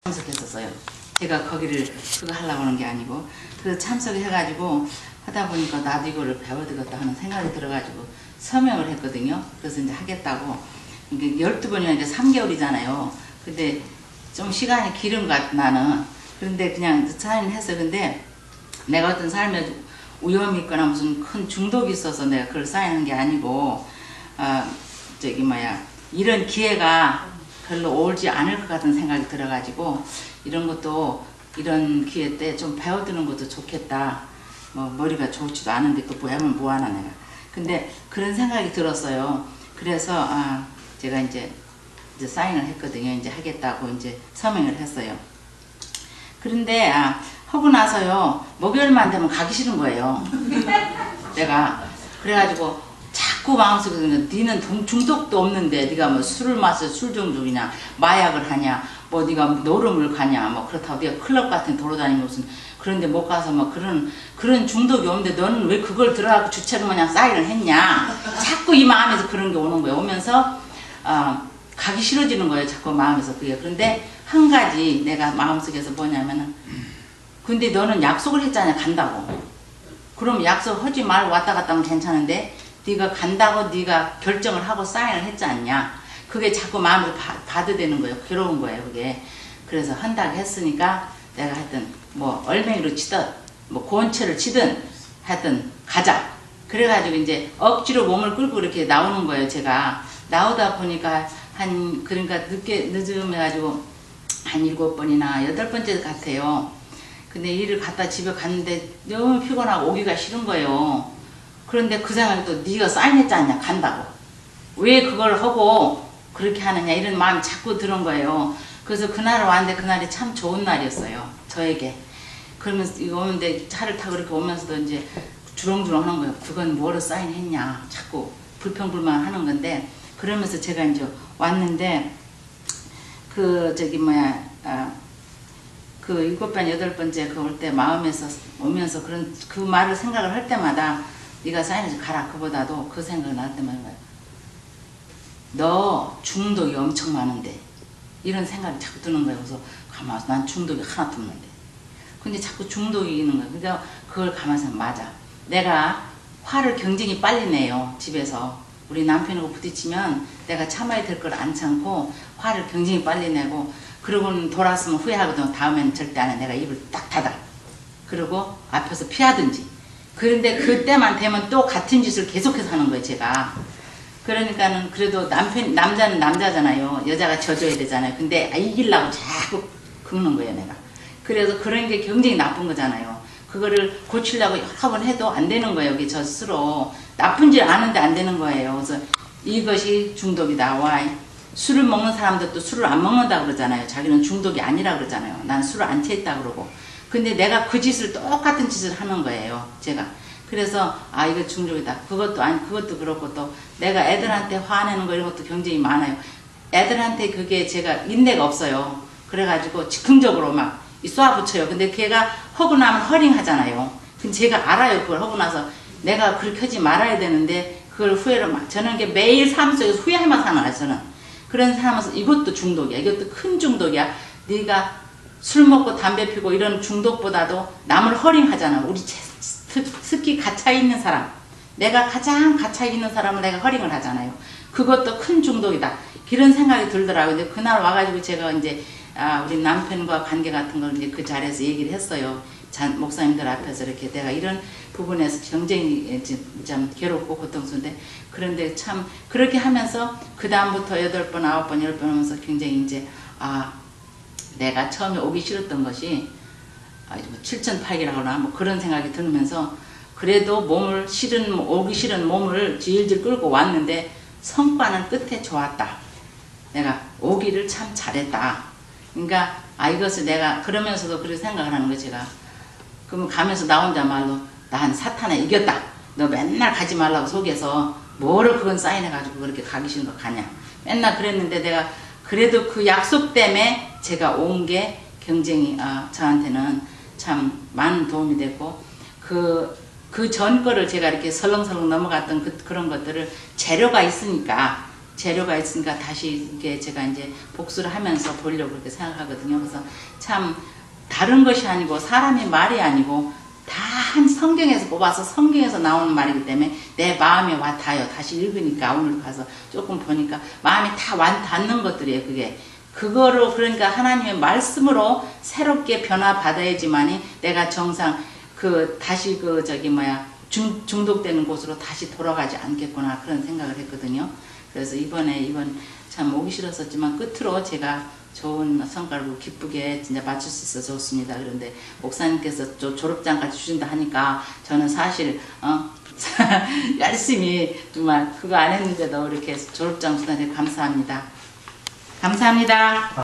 참석했었어요. 제가 거기를 그거 하려고 하는 게 아니고 그 참석해가지고 하다 보니까 나도 이거를 배워야 되겠다 하는 생각이 들어가지고 서명을 했거든요. 그래서 이제 하겠다고. 이게 12번이나 이제 3개월이잖아요. 근데 좀 시간이 길은 것 같아 나는. 그런데 그냥 사인을 했어요. 근데 내가 어떤 삶에 위험이 있거나 무슨 큰 중독이 있어서 내가 그걸 사인한 게 아니고 이런 기회가 별로 오지 않을 것 같은 생각이 들어가지고 이런 것도 이런 기회 때 좀 배워두는 것도 좋겠다. 뭐 머리가 좋지도 않은데 또 뭐하면 뭐하나 내가. 근데 그런 생각이 들었어요. 그래서 제가 이제 사인을 했거든요. 이제 하겠다고 이제 서명을 했어요. 그런데 하고 나서요 목요일만 되면 가기 싫은 거예요. 내가 그래가지고 자꾸 마음속에 니는 중독도 없는데 네가 뭐 술을 마셔 술 중독이냐 마약을 하냐 뭐 네가 노름을 가냐 뭐 그렇다고 네가 클럽 같은 데 돌아다니면 무슨 그런데 못 가서 뭐 그런 중독이 없는데 너는 왜 그걸 들어가고 주체로 그냥 사인을 했냐 자꾸 이 마음에서 그런 게 오는 거예요. 오면서 가기 싫어지는 거예요. 자꾸 마음에서 그게. 그런데 한 가지 내가 마음속에서 뭐냐면은 근데 너는 약속을 했잖아 간다고. 그럼 약속하지 말고 왔다 갔다 하면 괜찮은데 네가 간다고 네가 결정을 하고 사인을 했지 않냐. 그게 자꾸 마음을 받아대는 거예요. 괴로운 거예요 그게. 그래서 한다고 했으니까 내가 하여튼 뭐 얼맹이로 치든 뭐 고원체를 치든 하여튼 가자. 그래가지고 이제 억지로 몸을 끌고 이렇게 나오는 거예요. 제가 나오다 보니까 그러니까 늦음해가지고 한 7번이나 8번째 같아요. 근데 일을 갔다 집에 갔는데 너무 피곤하고 오기가 싫은 거예요. 그런데 그 생각이 또 네가 사인했지 않냐 간다고. 왜 그걸 하고 그렇게 하느냐 이런 마음이 자꾸 드는 거예요. 그래서 그날 왔는데 그날이 참 좋은 날이었어요. 저에게. 그러면서 오는데 차를 타고 이렇게 오면서도 이제 주렁주렁 하는 거예요. 그건 뭐로 사인했냐. 자꾸 불평불만 하는 건데 그러면서 제가 이제 왔는데 그 7번, 8번째 그 올 때 마음에서 오면서 그 말을 생각을 할 때마다 네가 사인해서 가라. 그보다도 그 생각이 날 때마다 너 중독이 엄청 많은데 이런 생각이 자꾸 드는 거예요. 그래서 가만히 난 중독이 하나도 없는데 근데 자꾸 중독이 있는 거예요. 그래서 그걸 가만히 생각 맞아. 내가 화를 굉장히 빨리 내요. 집에서 우리 남편하고 부딪히면 내가 참아야 될 걸 안 참고 화를 굉장히 빨리 내고 그러고는 돌아서면 후회하거든. 다음에는 절대 안 해. 내가 입을 딱 닫아. 그리고 앞에서 피하든지. 그런데 그때만 되면 또 같은 짓을 계속해서 하는 거예요. 제가. 그러니까는 그래도 남자는 남자잖아요. 여자가 져줘야 되잖아요. 근데 이기려고 자꾸 긁는 거예요. 내가. 그래서 그런 게 굉장히 나쁜 거잖아요. 그거를 고치려고 여러 번 해도 안 되는 거예요. 여기 저 스스로. 나쁜 줄 아는데 안 되는 거예요. 그래서 이것이 중독이다. 와. 술을 먹는 사람들도 술을 안 먹는다 그러잖아요. 자기는 중독이 아니라 그러잖아요. 난 술을 안 취했다 그러고. 근데 내가 그 짓을 똑같은 짓을 하는 거예요. 제가. 그래서 이거 중독이다. 그것도 아니 그것도 그렇고 또 내가 애들한테 화내는 거 이런 것도 굉장히 많아요. 애들한테 그게 제가 인내가 없어요. 그래가지고 즉흥적으로 막 쏴붙여요. 근데 걔가 하고 나면 허링하잖아요. 근데 제가 알아요. 그걸 하고 나서 내가 그렇게 하지 말아야 되는데 그걸 후회를 막 저는 게 매일 삶 속에서 후회하면서 사는 거예요. 저는. 그런 사람은 이것도 중독이야. 이것도 큰 중독이야. 네가 술 먹고 담배 피고 이런 중독보다도 남을 허링하잖아. 우리 특히 갇혀있는 사람. 내가 가장 갇혀있는 사람을 내가 허링을 하잖아요. 그것도 큰 중독이다. 이런 생각이 들더라고요. 근데 그날 와가지고 제가 이제 우리 남편과 관계 같은 걸 이제 그 자리에서 얘기를 했어요. 목사님들 앞에서 이렇게 내가 이런 부분에서 굉장히 참 괴롭고 고통스러운데 그런데 참 그렇게 하면서 그 다음부터 8번, 9번, 10번 하면서 굉장히 이제 내가 처음에 오기 싫었던 것이 7,800이라거나 뭐 그런 생각이 들면서 그래도 오기 싫은 몸을 질질 끌고 왔는데 성과는 끝에 좋았다. 내가 오기를 참 잘했다. 그러니까 이것을 내가 그러면서도 그렇게 생각을 하는 거예요. 제가. 그러면 가면서 나 혼자 말로 난 사탄에 이겼다. 너 맨날 가지 말라고 속에서 뭐를 그건 사인해가지고 그렇게 가기 싫은 거 가냐. 맨날 그랬는데 내가 그래도 그 약속 때문에 제가 온 게 굉장히 저한테는 참 많은 도움이 됐고 그 전 거를 제가 이렇게 설렁설렁 넘어갔던 그런 것들을 재료가 있으니까 재료가 있으니까 다시 이게 제가 이제 복수를 하면서 보려고 그렇게 생각하거든요. 그래서 참 다른 것이 아니고 사람의 말이 아니고 다 한 성경에서 뽑아서 성경에서 나오는 말이기 때문에 내 마음에 와 닿아요. 다시 읽으니까 오늘 가서 조금 보니까 마음에 다 와 닿는 것들이에요. 그게 그거로 그러니까 하나님의 말씀으로 새롭게 변화받아야지만이 내가 정상 그 다시 그 저기 뭐야 중독되는 곳으로 다시 돌아가지 않겠구나 그런 생각을 했거든요. 그래서 이번 참 오기 싫었었지만 끝으로 제가 좋은 성과를 기쁘게 진짜 맞출 수 있어서 좋습니다. 그런데 목사님께서 졸업장까지 주신다 하니까 저는 사실 열심히 정말 그거 안 했는데도 이렇게 졸업장 주다니 감사합니다. 감사합니다.